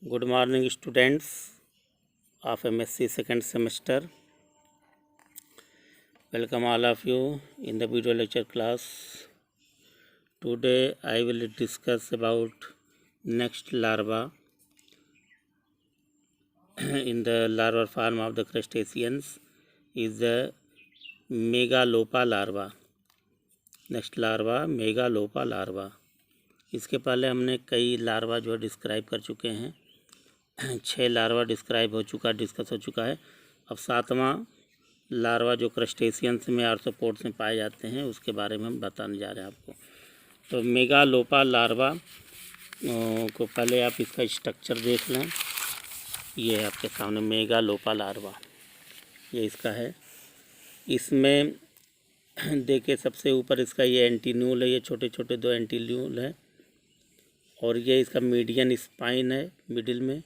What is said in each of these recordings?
Good morning, students of MSc second semester. Welcome all of you in the video lecture class. Today I will discuss about next larva in the larval form of the crustaceans is the Megalopa larva. Next larva megalopa larva. इसके पहले हमने कई larva जो है describe कर चुके हैं। 6 larva describe हो चुका, डिस्कस हो चुका है। अब 7वां लार्वा जो क्रस्टेशियंस में आर्थ्रोपोड्स में पाए जाते हैं उसके बारे में हम बताने जा रहे हैं आपको। तो मेगालोपा लार्वा को पहले आप इसका स्ट्रक्चर देख लें। ये है आपके सामने मेगालोपा लार्वा, ये इसका है। इसमें देखिए सबसे ऊपर इसका ये एंटीन्यूल है, ये छोटे छोटे 2 एंटीन्यूल है और ये इसका मीडियन स्पाइन है मिडिल में।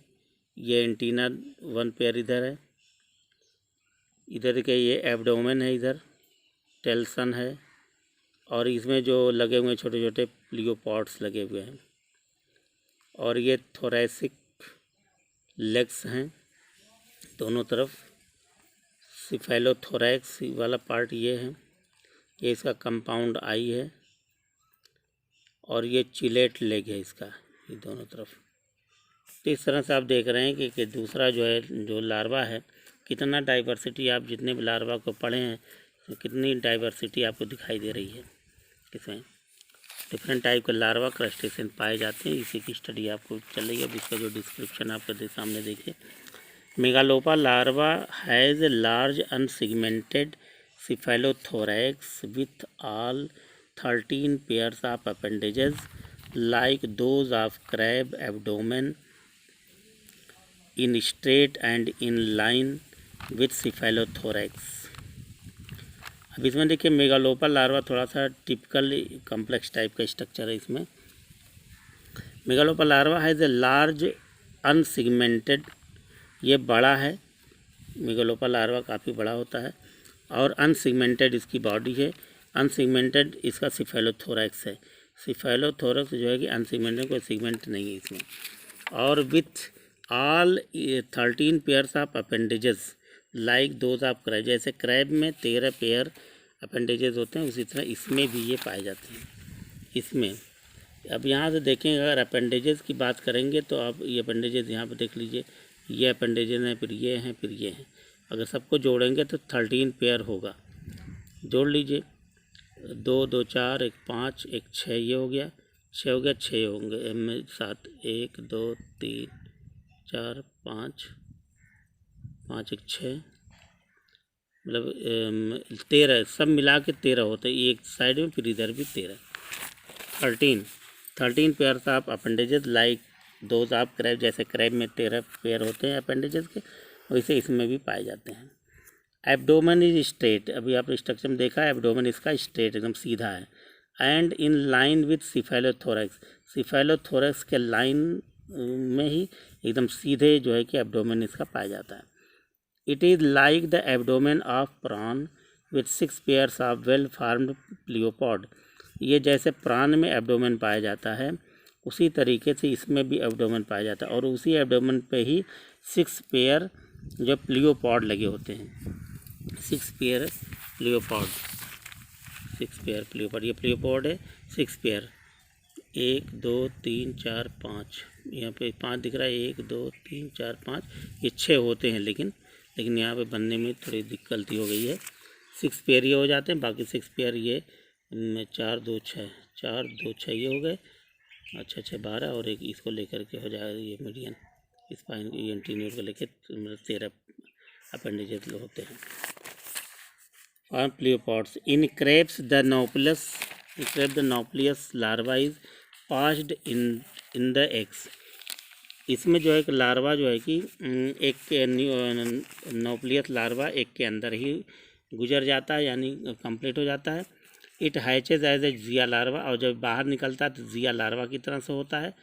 ये एंटीना 1 पेयर इधर है, इधर के ये एब्डोमेन है, इधर टेल्सन है और इसमें जो लगे हुए छोटे छोटे प्लियोपॉड्स लगे हुए हैं और ये थोरैसिक लेग्स हैं दोनों तरफ। सिफेलोथोरैक्स वाला पार्ट ये है, ये इसका कंपाउंड आई है और ये चिलेट लेग है इसका, ये दोनों तरफ। तो इस तरह से आप देख रहे हैं कि दूसरा जो है जो लार्वा है, कितना डाइवर्सिटी, आप जितने भी लार्वा को पढ़े हैं तो कितनी डाइवर्सिटी आपको दिखाई दे रही है। इसमें डिफरेंट टाइप के लार्वा क्रस्टेशियन पाए जाते हैं, इसी की स्टडी आपको चल रही है। अब इसका जो डिस्क्रिप्शन आपके सामने देखिए। Megalopa larva has a large unsegmented cephalothorax with all 13 pairs of appendages like those of crab abdomen in straight and in line with cephalothorax। अब इसमें देखिए मेगालोपा लार्वा थोड़ा सा टिपिकल कॉम्प्लेक्स टाइप का स्ट्रक्चर है इसमें। Megalopa larva has a large unsegmented, ये बड़ा है, मेगालोपा लार्वा काफ़ी बड़ा होता है और अनसेगमेंटेड इसकी बॉडी है। अनसेगमेंटेड इसका सिफेलोथोरैक्स है। सिफेलोथोरैक्स जो है कि अनसेगमेंटेड, कोई सेगमेंट नहीं है इसमें। और with all 13 pairs of appendages like those of crab, जैसे क्रैब में 13 पेयर अपेंडेजेस होते हैं उसी तरह इसमें भी ये पाए जाते हैं। इसमें अब यहाँ से देखें, अगर अपेंडेजेस की बात करेंगे तो आप ये अपेंडेजेस यहाँ पर देख लीजिए, ये अपेंडेजेस हैं, फिर ये हैं, फिर ये हैं। अगर सबको जोड़ेंगे तो 13 पेयर होगा। जोड़ लीजिए, 2 2 4 1 5 1 6, ये हो गया 6 हो गया, 6 होंगे 7 1 2 3 4 5 5 1 6, मतलब 13, सब मिला के 13 होते हैं एक साइड में, फिर इधर भी 13 pair of appendages like those of crab, जैसे क्रैब में 13 पेयर होते हैं अपेंडेजेस के, वैसे इसमें भी पाए जाते हैं। एब्डोमेन इज स्ट्रेट, अभी आपने स्ट्रक्चर में देखा, एब्डोमेन इसका स्ट्रेट एकदम सीधा है। And in line with cephalothorax, cephalothorax के लाइन में ही एकदम सीधे जो है कि एब्डोमेन इसका पाया जाता है। It is like the abdomen of prawn with 6 pairs of well formed pleopod, ये जैसे प्राण में एब्डोमेन पाया जाता है उसी तरीके से इसमें भी एब्डोमेन पाया जाता है और उसी एब्डोमेन पे ही 6 पेयर जो प्लियोपॉड लगे होते हैं। 6 पेयर प्लियोपॉड, 6 पेयर प्लियोपॉड, ये प्लियोपॉड है 6 पेयर, 1 2 3 4 5, यहाँ पे 5 दिख रहा है, 1 2 3 4 5, ये 6 होते हैं, लेकिन यहाँ पे बनने में थोड़ी गलती हो गई है। 6 पेयर ये हो जाते हैं, बाकी 6 पेयर ये 4 2 6, 4 2 6 ये हो गए, अच्छा 6 12 और एक इसको लेकर के हो जाएगा ये मीडियन स्पाइन, ये एंटीन्यूल को लेकर 13 अपेंडेजेस होते हैं। और pleopods in crabs the nauplius, crab the nauplius larva is passed in the eggs, इसमें जो है कि लार्वा जो है कि एक नोपलियस लार्वा एक के अंदर ही गुजर जाता है, यानी कंप्लीट हो जाता है। It hatches as a zoea larva, और जब बाहर निकलता है तो जिया लार्वा की तरह से होता है।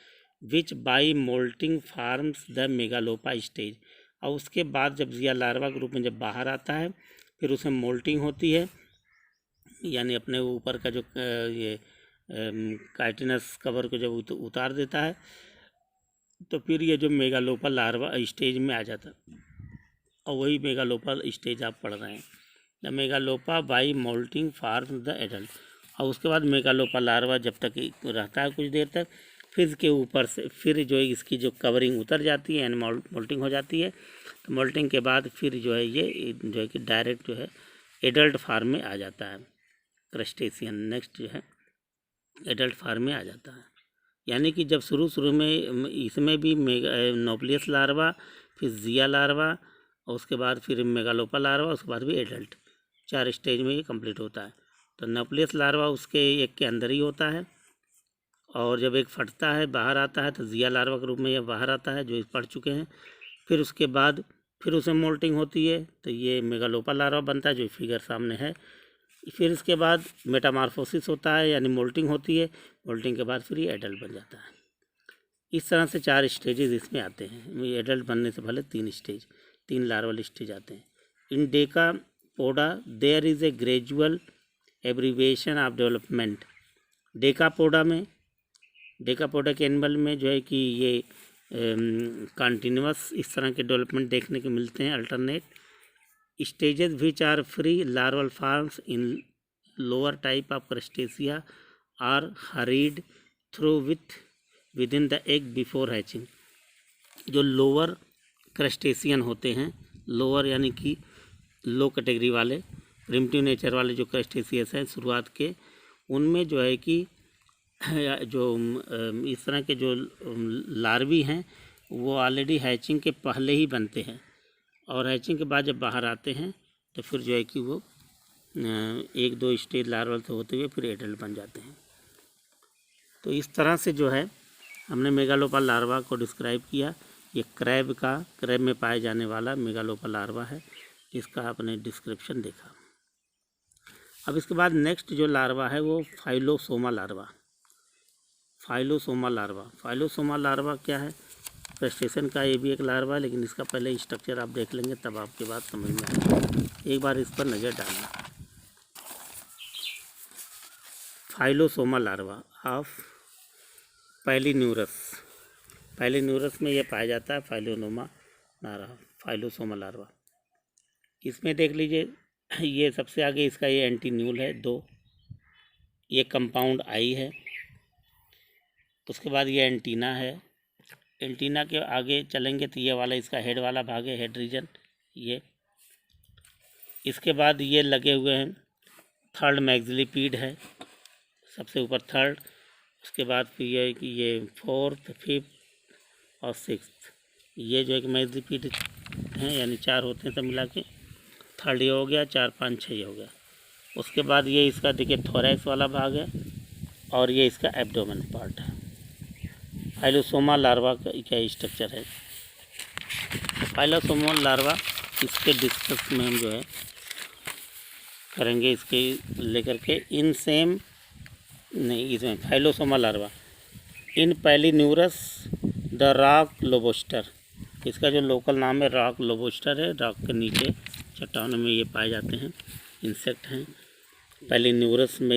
Which by moulting forms the megalopa stage, और उसके बाद जब जिया लार्वा के रूप में जब बाहर आता है फिर उसमें मोल्टिंग होती है, यानी अपने ऊपर का जो ये काइटिनस कवर को जब उतार देता है तो फिर ये जो मेगालोपा लार्वा स्टेज में आ जाता, और वही मेगालोपा स्टेज आप पढ़ रहे हैं। The megalopa by moulting form the adult. और उसके बाद मेगालोपा लार्वा जब तक रहता है कुछ देर तक, फिर इसके ऊपर से फिर जो है इसकी जो कवरिंग उतर जाती है यानी मोल्टिंग हो जाती है। तो मोल्टिंग के बाद फिर जो है ये जो है कि डायरेक्ट जो है एडल्ट फार्म में आ जाता है क्रस्टेशियन। नेक्स्ट जो है एडल्ट फार्म में आ जाता है, यानी कि जब शुरू में इसमें भी नोप्लियस लार्वा, फिर जिया लार्वा, और उसके बाद फिर मेगालोपा लार्वा, उसके बाद भी एडल्ट, 4 स्टेज में ये कंप्लीट होता है। तो नोप्लियस लार्वा उसके एक के अंदर ही होता है, और जब एक फटता है बाहर आता है तो जिया लार्वा के रूप में ये बाहर आता है, जो इस पढ़ चुके हैं। फिर उसके बाद फिर उसे मोल्टिंग होती है तो ये मेगालोपा लार्वा बनता है, जो फिगर सामने है। फिर इसके बाद मेटामार्फोसिस होता है यानी मोल्टिंग होती है, मोल्टिंग के बाद फिर ये एडल्ट बन जाता है। इस तरह से 4 स्टेजेस इसमें आते हैं। एडल्ट बनने से पहले 3 लार्वल स्टेज आते हैं। In Decapoda there is a gradual abbreviation of development. Decapoda के एनिमल में जो है कि ये कंटिन्यूस इस तरह के डेवलपमेंट देखने को मिलते हैं, alternate stages which are free larval forms in lower type of crustacea are hurried through within the egg before hatching. जो लोअर क्रस्टेशियन होते हैं, लोअर यानी कि लो कैटेगरी वाले प्रिमिटिव नेचर वाले जो क्रस्टेशियस हैं शुरुआत के, उनमें जो है कि जो इस तरह के जो लार्वी हैं वो ऑलरेडी हैचिंग के पहले ही बनते हैं, और हैचिंग के बाद जब बाहर आते हैं तो फिर जो है कि वो 1-2 स्टेज लार्वल से होते हुए फिर एडल्ट बन जाते हैं। तो इस तरह से जो है हमने मेगालोपा लार्वा को डिस्क्राइब किया। ये क्रैब में पाए जाने वाला मेगालोपा लार्वा है, इसका आपने डिस्क्रिप्शन देखा। अब इसके बाद नेक्स्ट जो लार्वा है वो फाइलोसोमा लार्वा क्या है? क्रस्टेशियन का ये भी एक लार्वा है, लेकिन इसका पहले स्ट्रक्चर आप देख लेंगे तब आपके बात समझ में आएगी। एक बार इस पर नज़र डालना। फाइलोसोमा लार्वा ऑफ पैलिन्यूरस में ये पाया जाता है, फाइलोसोमा लार्वा। इसमें देख लीजिए ये सबसे आगे इसका ये एंटीन्यूल है 2, ये कंपाउंड आई है, उसके बाद ये एंटीना है। एंटीना के आगे चलेंगे तो ये वाला इसका हेड वाला भाग है, हेड रीजन ये। इसके बाद ये लगे हुए हैं, थर्ड मैक्सिलिपीड है, सबसे ऊपर थर्ड। उसके बाद फिर ये है कि ये 4th 5th और 6th ये जो है कि मैक्सिलिपीड हैं, यानी 4 होते हैं सब मिला के। थर्ड ये हो गया, 4 5 6 ये हो गया। उसके बाद ये इसका देखिए थोरैक्स वाला भाग है, और ये इसका एब्डोमेन पार्ट है। फाइलोसोमा लार्वा का क्या स्ट्रक्चर है? फाइलोसोमा लार्वा इसके डिस्कस में हम जो है करेंगे, इसके लेकर के इसमें phyllosoma larva in Palinurus the rock lobster. इसका जो लोकल नाम है रॉक लोबस्टर है, रॉक के नीचे चट्टानों में ये पाए जाते हैं, इंसेक्ट हैं। पैलिन्यूरस में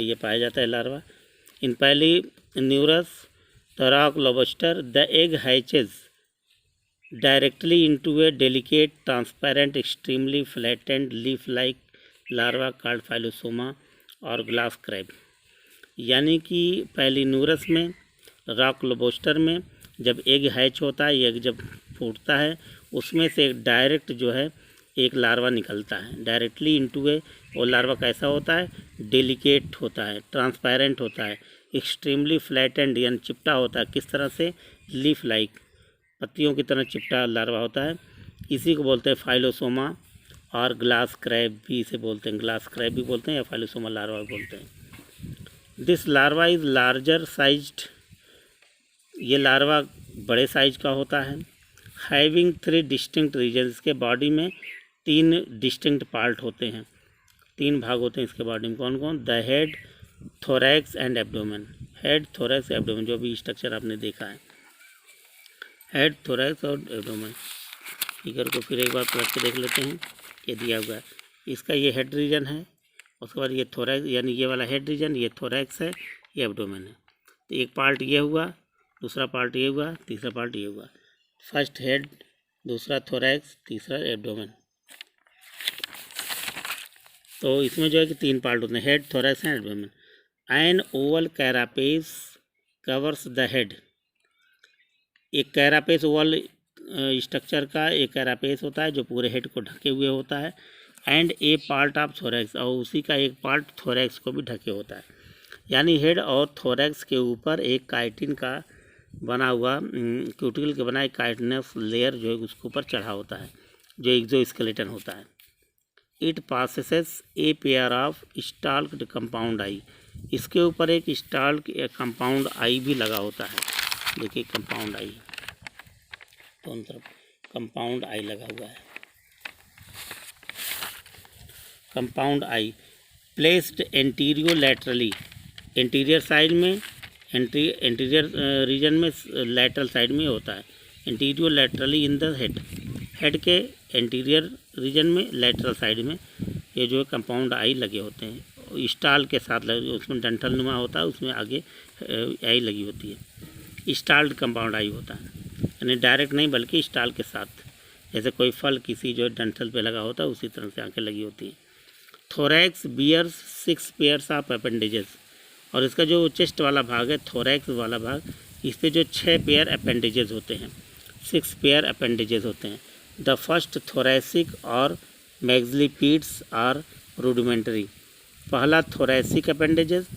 ये पाया जाता है larva. In Palinurus the rock lobster the egg hatches directly into a delicate transparent extremely flattened leaf like larva called phyllosoma और ग्लास क्रैब। यानी कि पैलिन्यूरस में, रॉक लोबस्टर में जब एग हैच होता है, एग जब फूटता है, उसमें से एक डायरेक्ट जो है एक लार्वा निकलता है डायरेक्टली इनटू ए। वो लार्वा कैसा होता है? डेलिकेट होता है, ट्रांसपेरेंट होता है, एक्सट्रीमली फ्लैटेंड यानी चिपटा होता है। किस तरह से? लीफ लाइक, पत्तियों की तरह चिपटा लार्वा होता है। इसी को बोलते हैं फाइलोसोमा, और ग्लास क्रैब भी इसे बोलते हैं, ग्लास क्रैब भी बोलते हैं या फाइलोसोमा लार्वा भी बोलते हैं। This larva is larger sized, ये लार्वा बड़े साइज का होता है। हैविंग 3 डिस्टिंक्ट रीजन, इसके बॉडी में 3 डिस्टिंक्ट पार्ट होते हैं, 3 भाग होते हैं इसके बॉडी में। कौन कौन? The head, thorax and abdomen. Head, thorax, abdomen, जो भी स्ट्रक्चर आपने देखा है, हेड, थोरैक्स और एब्डोमेन। फिगर को फिर एक बार पलट के देख लेते हैं, ये दिया हुआ है। इसका ये हेड रीजन है, उसके बाद ये थोरैक्स यानी ये वाला हेड रीजन, ये थोरैक्स है, ये एब्डोमेन है। तो एक पार्ट ये हुआ, दूसरा पार्ट ये हुआ, तीसरा पार्ट ये हुआ। फर्स्ट हेड, दूसरा थोरैक्स, तीसरा एब्डोमेन। तो इसमें जो है कि 3 पार्ट होते हैं, head, thorax and abdomen. An oval carapace covers the head. एक कैरापेस ओवल स्ट्रक्चर का एक कैरापेस होता है जो पूरे हेड को ढके हुए होता है। And A part of thorax, और उसी का एक पार्ट थोरैक्स को भी ढके होता है। यानी हेड और थोरैक्स के ऊपर एक काइटिन का बना हुआ, क्यूटिकल के बना एक काइटिनस लेयर जो है उसके ऊपर चढ़ा होता है, जो एक्सोस्केलेटन होता है। It possesses a pair of stalked compound eye. इसके ऊपर एक स्टाल्क कंपाउंड आई भी लगा होता है। देखिए कंपाउंड आई, दोनों तरफ कंपाउंड आई लगा हुआ है। Compound eye placed anterolaterally, anterior side में, एंटीरियर रीजन में, लैटरल साइड में होता है। Anterolaterally in the head, head के एंटीरियर रीजन में, लैटरल साइड में ये जो है कंपाउंड आई लगे होते हैं। स्टाल के साथ लगे, उसमें डंठल नुमा होता है, उसमें आगे आई लगी होती है। स्टाल्ड कंपाउंड आई होता है, यानी डायरेक्ट नहीं बल्कि स्टाल के साथ, जैसे कोई फल किसी जो डंठल पे लगा होता है उसी तरह से आंखें लगी होती हैं। Thorax bears 6 pairs of appendages, और इसका जो चेस्ट वाला भाग है, थोरैक्स वाला भाग, इस पे जो 6 पेयर अपेंडेजेस होते हैं, 6 पेयर अपेंडेजेस होते हैं। द फर्स्ट थोरैसिक और मैग्जिलिपीड्स आर रूडिमेंटरी। पहला थोरैसिक अपेंडेजेस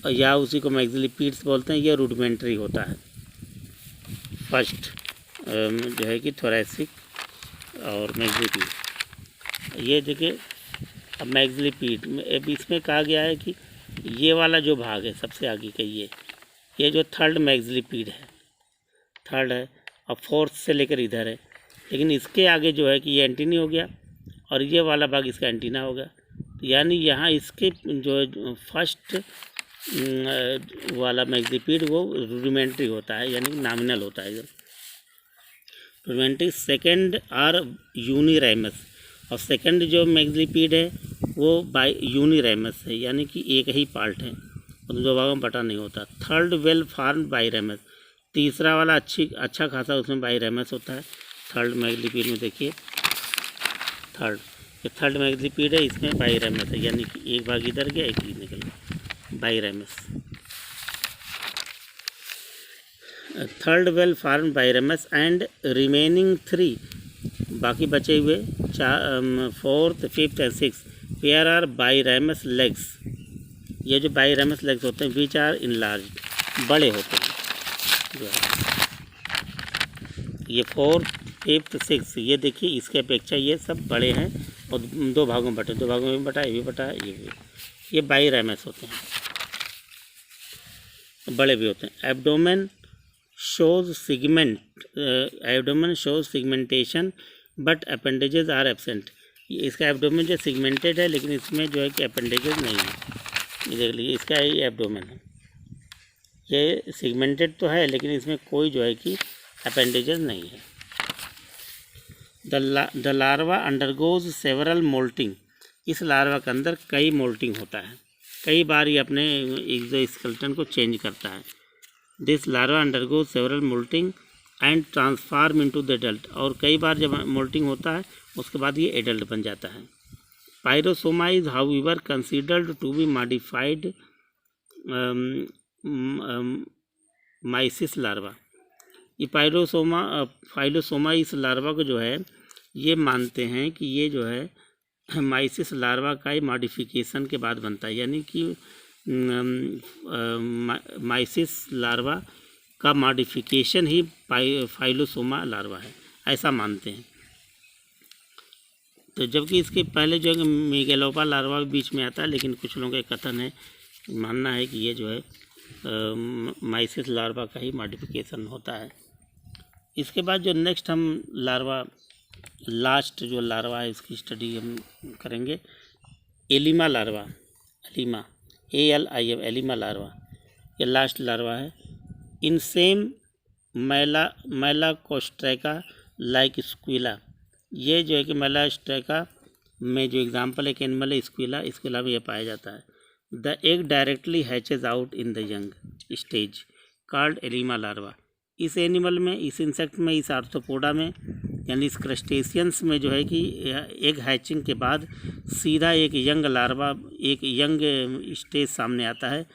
या उसी को मैग्जिलिपीड्स बोलते हैं, ये रूडिमेंटरी होता है। फर्स्ट जो है कि थोरैसिक और मैग्जिलिपीड। ये देखिए अब मैग्जिलिपीड में अब इसमें कहा गया है कि ये वाला जो भाग है सबसे आगे का, ये जो थर्ड मैग्जिलिपीड है, थर्ड है, और फोर्थ से लेकर इधर है। लेकिन इसके आगे जो है कि ये एंटीनी हो गया और ये वाला भाग इसका एंटीना हो गया। तो यानी यहाँ इसके जो फर्स्ट वाला मैग्जिलिपीड वो रूडिमेंट्री होता है, यानी नॉमिनल होता है। रूडिमेंट्री। सेकेंड आर यूनिरैमस, और सेकंड जो मैग्जिलिपीड है वो बाई यूनिरैमस है, यानी कि एक ही पार्ट है, उन 2 भागों में बटा नहीं होता। थर्ड वेल फॉर्म्ड बाईरैमस, तीसरा वाला अच्छा खासा उसमें बाईरैमस होता है। थर्ड मैग्जिलिपीड में देखिए, थर्ड मैग्जिलिपीड है, इसमें बाईरैमस है, यानी कि एक भाग इधर गया, एक ही निकल गया, biramous. Third well formed biramous and remaining 3, बाकी बचे हुए 4th, 5th and 6th pair are biramous legs. ये जो बाईरैमस लेग्स होते हैं विच आर इनलार्ज, बड़े होते हैं जो है। ये 4th, 5th, 6th, ये देखिए इसके अपेक्षा ये सब बड़े हैं और 2 भागों में बटे, 2 भागों में बटा, ये भी बटा है, ये भी। ये बाईरैमस होते हैं, बड़े भी होते हैं। Abdomen shows segmentation but appendages are absent. इसका एब्डोमेन जो सिगमेंटेड है, लेकिन इसमें जो है कि अपेंडेजेस नहीं है। ये देख लीजिए, इसका ये एब्डोमेन है, ये सिगमेंटेड तो है लेकिन इसमें कोई जो है कि अपेंडेजेस नहीं है। The larva undergoes several moulting, इस लार्वा के अंदर कई मोल्टिंग होता है, कई बार ये अपने एक्सोस्केलेटन को चेंज करता है। This larva undergoes several moulting and transform into the adult, और कई बार जब मोल्टिंग होता है उसके बाद ये एडल्ट बन जाता है। Pyrosoma is however considered to be modified mysis larva. ये फाइलोसोमा इस लार्वा को जो है ये मानते हैं कि ये जो है माइसिस लार्वा का ही मॉडिफिकेशन के बाद बनता है, यानी कि माइसिस लार्वा का मॉडिफिकेशन ही फाइलोसोमा लार्वा है, ऐसा मानते हैं। तो जबकि इसके पहले जो है मेगेलोपा लार्वा भी बीच में आता है, लेकिन कुछ लोगों का कथन है, मानना है कि ये जो है माइसिस लार्वा का ही मॉडिफिकेशन होता है। इसके बाद जो नेक्स्ट हम लार्वा, लास्ट जो लार्वा है इसकी स्टडी हम करेंगे, एलिमा लार्वा। एलिमा, ALIM, एलिमा लार्वा, ये लास्ट लार्वा है। इन सेम मैलाकोस्ट्रैका लाइक स्क्विला, ये जो है कि मैलाकोस्ट्रैका में जो एग्जाम्पल एक एनिमल है स्क्विला में यह पाया जाता है। The egg directly hatches out in the young stage, called alima larva. इस एनिमल में, इस इंसेक्ट में, इस आर्थ्रोपोडा में यानी इस क्रस्टेशियंस में जो है कि एग हैचिंग के बाद सीधा एक यंग लार्वा, एक यंग स्टेज सामने आता है,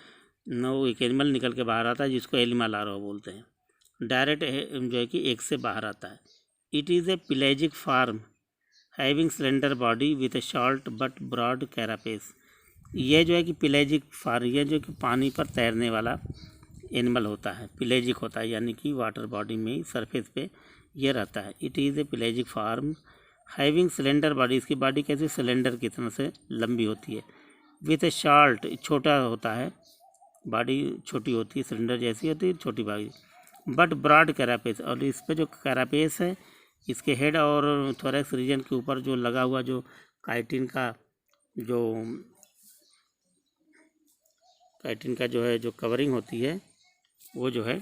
नो एक एनिमल निकल के बाहर आता है जिसको एलिमा लार्वा बोलते हैं। डायरेक्ट जो है कि एग से बाहर आता है। It is a pelagic form having slender body with a short but broad carapace. यह जो है कि पेलाजिक फार्म, यह जो कि पानी पर तैरने वाला एनिमल होता है, पेलाजिक होता है यानी कि वाटर बॉडी में सरफेस पे ये रहता है। It is a pelagic form having cylinder body, इसकी बॉडी कैसे सिलेंडर की तरह से लंबी होती है, विथ ए शॉर्ट, छोटा होता है, बॉडी छोटी होती है, सिलेंडर जैसी होती है, छोटी बॉडी, बट ब्रॉड कैरापेस। और इस पे जो कैरापेस है, इसके हेड और थोरैक्स रीजन के ऊपर जो लगा हुआ जो काइटिन का जो कवरिंग होती है वो जो है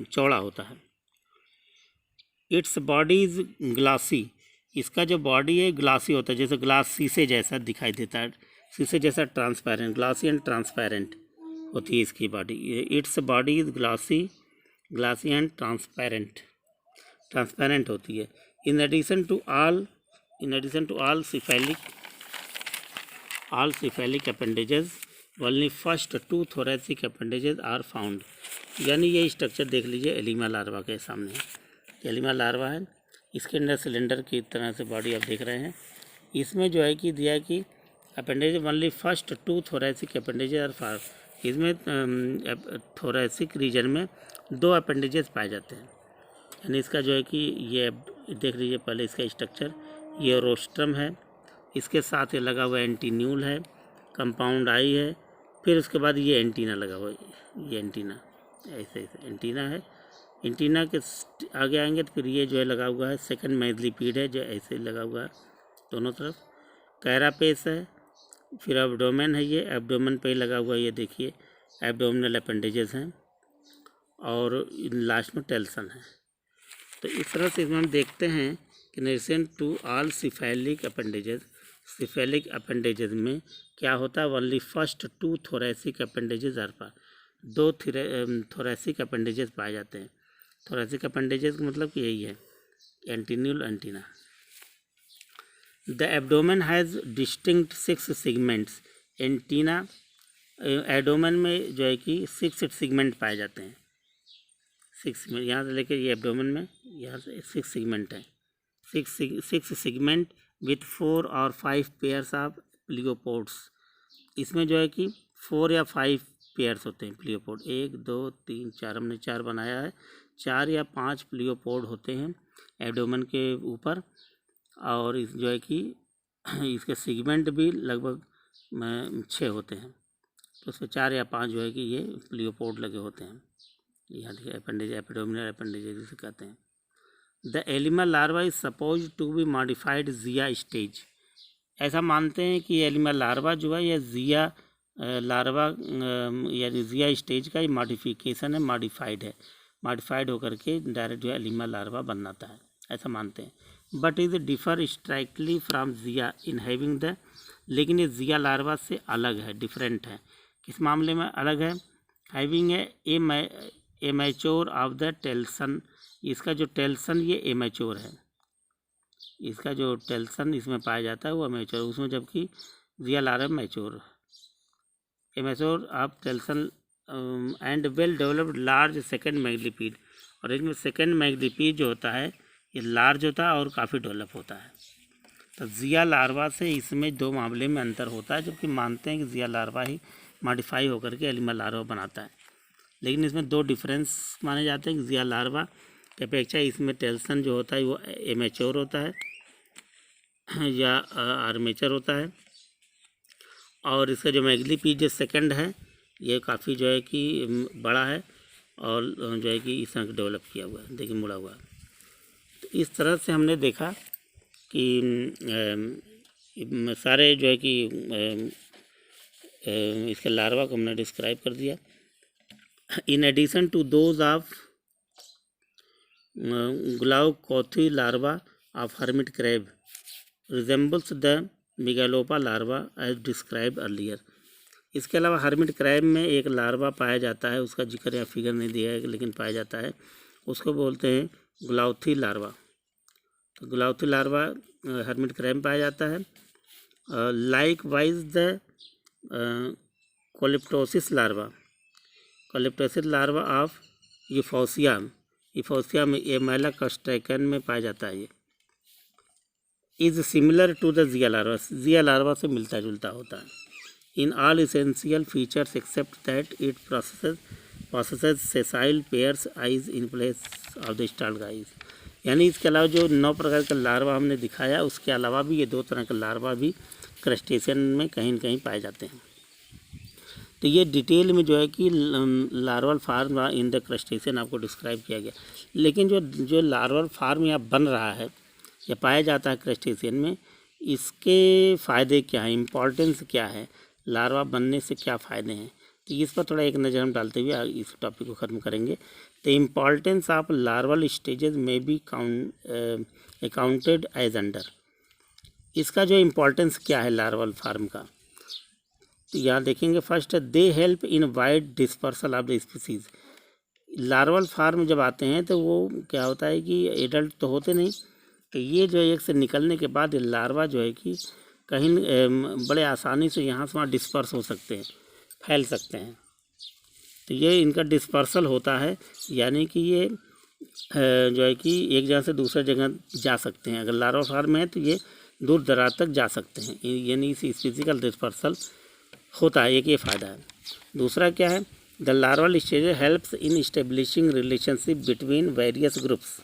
चौड़ा होता है। इट्स बॉडी इज ग्लासी, इसका जो बॉडी है ग्लासी होता है, जैसे ग्लास शीशे जैसा दिखाई देता है, शीशे जैसा ट्रांसपेरेंट, ग्लासी एंड ट्रांसपेरेंट होती है इसकी body. Its body is glassy and transparent होती है। In addition to all cephalic appendages only first 2 thoracic appendages are found. यानी ये स्ट्रक्चर देख लीजिए एलिमा लार्वा के सामने, एलिमा लार्वा है, इसके अंदर सिलेंडर की तरह से बॉडी आप देख रहे हैं। इसमें जो है कि दिया है कि appendage only first 2 thoracic appendages are found. इसमें थोरैसिक रीजन में 2 अपेंडेजेस पाए जाते हैं। यानी इसका जो है कि ये देख लीजिए पहले इसका स्ट्रक्चर, ये रोस्ट्रम है, इसके साथ ये लगा हुआ एंटीन्यूल है, कंपाउंड आई है, फिर उसके बाद ये एंटीना लगा हुआ है, ये एंटीना ऐसे एंटीना है। एंटीना के आगे आएंगे तो फिर ये जो है लगा हुआ है सेकंड मैग्नीपीड है जो ऐसे लगा हुआ है दोनों तरफ, कैरापेस है, फिर एब्डोमेन है, ये एब्डोमेन पे ही लगा हुआ है, ये देखिए एब्डोमिनल अपेंडेजेस हैं, और लास्ट में टेल्सन है। तो इस तरह से इसमें हम देखते हैं कि nation to all cephalic appendages में क्या होता है, only first 2 thoracic appendages are पार, 2 थोरैसिक अपेंडेजेस पाए जाते हैं। थोरैसिक अपेंडेजेस का मतलब कि यही है antennule antenna. The abdomen has distinct 6 segments. Antenna abdomen में जो है कि 6 सेगमेंट पाए जाते हैं, 6 सेगमेंट, यहाँ से लेकर ये एब्डोमेन में यहाँ से 6 सेगमेंट है, 6 सेगमेंट विथ 4 और 5 पेयर्स ऑफ प्लियोपोड्स। इसमें जो है कि 4 या 5 पेयर्स होते हैं प्लियोपोड, 1 2 3 4, हमने 4 बनाया है, 4 या 5 प्लियोपोड होते हैं एब्डोमेन के ऊपर। और इस जो है कि इसके सेगमेंट भी लगभग 6 होते हैं, तो उसमें 4 या 5 जो है कि ये प्लियोपोड लगे होते हैं। यहाँ देखिए अपेंडेज, एपिडोमिनल अपेंडेज जिसे कहते हैं। The alima larva is suppose to be modified zoea stage. ऐसा मानते हैं कि एलिमा लार्वा जो है यह जिया लार्वा यानी जिया स्टेज का ही मॉडिफिकेशन है, मॉडिफाइड होकर के डायरेक्ट जो है एलिमा लार्वा बनाता है, ऐसा मानते हैं। But is differ strikingly from zoea in having the, लेकिन ये जिया लार्वा से अलग है, डिफरेंट है। किस मामले में अलग है? Having a mature of the telson, इसका जो टेल्सन ये एमेच्योर है, इसका जो टेल्सन इसमें पाया जाता है वो मैच्योर, उसमें जबकि zoea larva mature, immature of telson and well developed large second maxilliped. और इसमें सेकेंड मैग्नीपीड जो होता है ये लार्ज होता है और काफ़ी डेवलप होता है। तो जिया लार्वा से इसमें 2 मामले में अंतर होता है, जबकि मानते हैं कि जिया लार्वा ही मॉडिफाई होकर के एलिमा लार्वा बनाता है। लेकिन इसमें 2 डिफरेंस माने जाते हैं कि जिया लार्वा की अपेक्षा इसमें टेल्सन जो होता है वो एमेच्योर होता है या आर्मेचर होता है, और इसका जो मैग्नीपीड जो सेकंड है ये काफ़ी जो है कि बड़ा है और जो है कि इस तरह डेवलप किया हुआ है, देखिए मुड़ा हुआ है। तो इस तरह से हमने देखा कि सारे जो है कि इसके लार्वा को हमने डिस्क्राइब कर दिया। In addition to those of glaucothoe larva of hermit crab resembles the megalopa larva as describe earlier. इसके अलावा हर्मिट क्रैब में एक लार्वा पाया जाता है, उसका जिक्र या फिगर नहीं दिया है लेकिन पाया जाता है, उसको बोलते हैं ग्लाउथी लार्वा। तो ग्लाउथी लार्वा हर्मिट क्रैब में पाया जाता है। Likewise the calyptopis larva of Euphausia में एमेला कस्ट्रैकन में पाया जाता है। ये is similar to the zoea larva से मिलता जुलता होता है in all essential features except that it possesses sessile pairs eyes in place of the stalked eyes. यानी इसके अलावा जो 9 प्रकार का लार्वा हमने दिखाया, उसके अलावा भी ये 2 तरह का लार्वा भी क्रस्टेशियन में कहीं न कहीं पाए जाते हैं। तो ये डिटेल में जो है कि larval form in the crustacean आपको डिस्क्राइब किया गया। लेकिन जो लार्वल फार्म यहाँ बन रहा है या पाया जाता है क्रस्टेशियन में, इसके फ़ायदे क्या हैं, इम्पॉर्टेंस क्या है, लार्वा बनने से क्या फ़ायदे हैं, तो इस पर थोड़ा एक नज़र हम डालते हुए इस टॉपिक को ख़त्म करेंगे। The importance of larval stages में बी अकाउंटेड एज अंडर। इसका जो इम्पॉर्टेंस क्या है लार्वल फार्म का, तो यहाँ देखेंगे first they help in wide dispersal of the species. Larval form जब आते हैं तो वो क्या होता है कि एडल्ट तो होते नहीं, तो ये जो एक से निकलने के बाद लार्वा जो है कि कहीं बड़े आसानी से यहाँ से वहाँ डिस्पर्स हो सकते हैं, फैल सकते हैं। तो ये इनका डिस्पर्सल होता है, यानी कि ये जो है कि एक जगह से दूसरे जगह जा सकते हैं। अगर लार्वा फार्म है तो ये दूर दराज तक जा सकते हैं, यानी इस फिजिकल डिस्पर्सल होता है, एक ये फ़ायदा है। दूसरा क्या है, the larval stage helps in establishing relationship between various groups.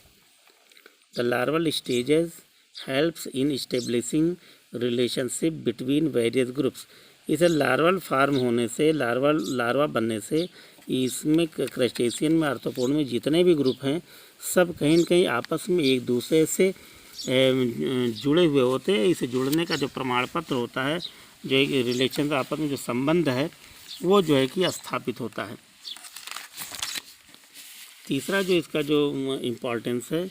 The larval stages helps in establishing relationship between various groups. इसे लार्वल फार्म होने से, लार्वा बनने से इसमें क्रस्टेशियन में, आर्थ्रोपोड में जितने भी ग्रुप हैं सब कहीं न कहीं आपस में एक दूसरे से जुड़े हुए होते हैं। इसे जुड़ने का जो प्रमाण पत्र होता है, जो एक रिलेशन का आपस में जो संबंध है, वो जो है कि स्थापित होता है। तीसरा जो इसका जो इम्पॉर्टेंस है,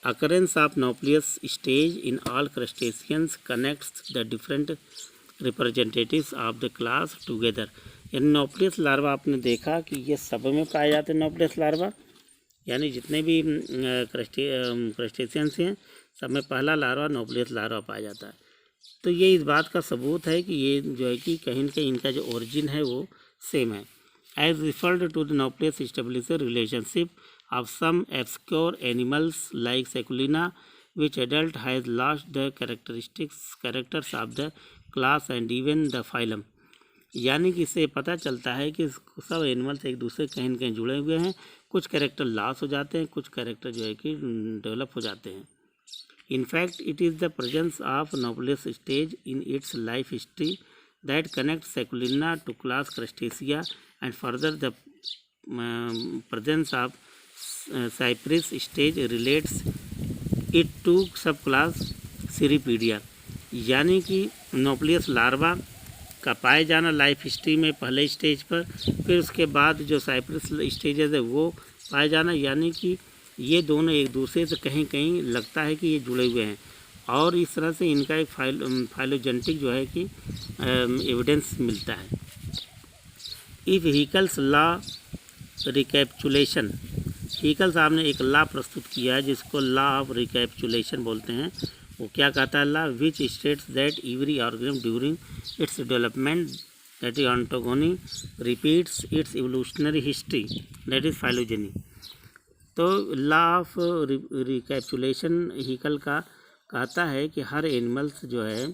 occurrence of nauplius stage in all crustaceans connects the different representatives of the class together. यानी नॉप्लियस लार्वा आपने देखा कि ये सब में पाए जाते हैं। नॉप्लियस लार्वा यानी जितने भी क्रस्टेशियंस हैं सब में पहला लार्वा नॉप्लियस लार्वा पाया जाता है। तो ये इस बात का सबूत है कि ये जो है कि कहीं न कहीं इनका जो ओरिजिन है वो सेम है। As referred to the nauplius establish relationship of some obscure animals like Seculina, which adult has lost the characters of the class and even the phylum। यानी कि इससे पता चलता है कि सब एनिमल्स एक दूसरे कहीं न कहीं जुड़े हुए हैं, कुछ कैरेक्टर लॉस हो जाते हैं, कुछ कैरेक्टर जो है कि डेवलप हो जाते हैं। In fact, it is the presence of Nauplius stage in its life history that connects Seculina to class Crustacea, and further the presence of Cypress stage relates it to subclass Cirripedia। यानी कि नोप्लियस larva का पाए जाना life history में पहले stage पर, फिर उसके बाद जो साइप्रस स्टेजेस है वो पाए जाना, यानी कि ये दोनों एक दूसरे से कहीं कहीं लगता है कि ये जुड़े हुए हैं, और इस तरह से इनका एक फाइलोजेनेटिक जो है कि एविडेंस मिलता है। इफ व्हीकल्स लॉ रिकैप्चुलेशन, हीकल साहब ने एक लॉ प्रस्तुत किया है जिसको लॉ ऑफ रिकैप्चुलेशन बोलते हैं। वो क्या कहता है law, which states that every organism during its development that is ontogeny repeats its evolutionary history that is phylogeny. तो लॉ ऑफ रिकैप्चुलेशन हीकल का कहता है कि हर एनिमल्स जो है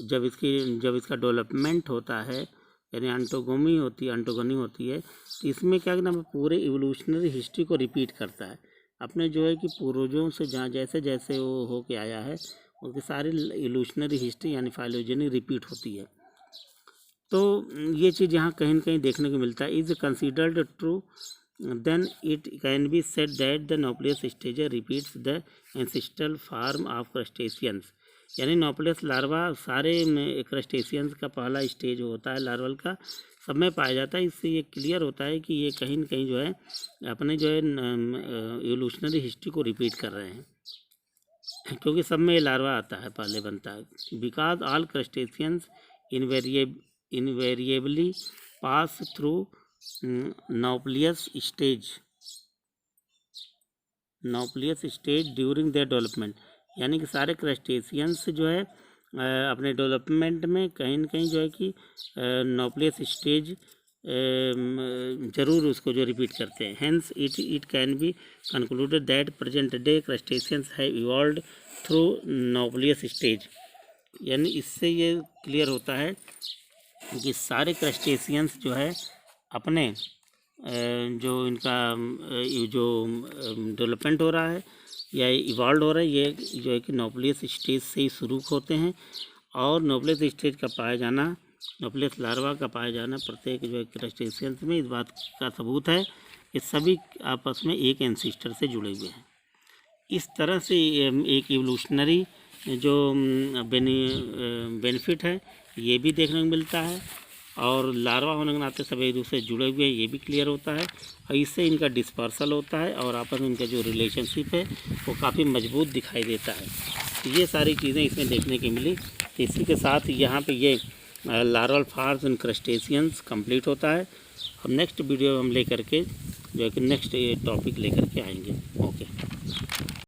जब इसका डेवलपमेंट होता है, यानी अंटोगोनी होती है, तो इसमें क्या करना है, पूरे इवोल्यूशनरी हिस्ट्री को रिपीट करता है। अपने जो है कि पूर्वजों से जहाँ जैसे जैसे वो हो के आया है उसकी सारी इवोल्यूशनरी हिस्ट्री यानी फाइलोजेनी रिपीट होती है। तो ये चीज़ यहाँ कहीं न कहीं देखने को मिलता है। Is considered true then it can be said that the Nauplius stage repeats the ancestral form of crustaceans। यानी नॉप्लियस लार्वा सारे में क्रस्टेशियंस का पहला स्टेज होता है लार्वल का, सब में पाया जाता है। इससे ये क्लियर होता है कि ये कहीं न कहीं जो है अपने जो है इवोल्यूशनरी हिस्ट्री को रिपीट कर रहे हैं, क्योंकि सब में लार्वा आता है, पहले बनता है। Because all crustaceans invariably pass through nauplius stage during their development, यानी कि सारे क्रस्टेशियंस जो है अपने डेवलपमेंट में कहीं न कहीं जो है कि नॉप्लियस स्टेज जरूर उसको जो रिपीट करते हैं। Hence it can be concluded that present day crustaceans have evolved through nauplius stage, यानी इससे ये क्लियर होता है कि सारे क्रस्टेशियंस जो है अपने जो इनका जो डेवलपमेंट हो रहा है या इवॉल्व हो रहा है, ये जो है कि नॉप्लियस स्टेज से ही शुरू होते हैं। और नॉप्लियस स्टेज का पाया जाना, नॉप्लियस लार्वा का पाया जाना प्रत्येक जो है क्रस्टेशियंस में, इस बात का सबूत है कि सभी आपस में एक एंसेस्टर से जुड़े हुए हैं। इस तरह से एक इवोल्यूशनरी जो बेनिफिट है ये भी देखने को मिलता है, और लार्वा होने के नाते सब एक दूसरे से जुड़े हुए हैं ये भी क्लियर होता है, और इससे इनका डिस्पर्सल होता है और आपस में इनका जो रिलेशनशिप है वो काफ़ी मजबूत दिखाई देता है। तो ये सारी चीज़ें इसमें देखने की मिली। तो इसी के साथ यहाँ पे ये larval forms and crustaceans complete होता है। और नेक्स्ट वीडियो हम लेकर के जो है कि नेक्स्ट टॉपिक लेकर के आएंगे। ओके।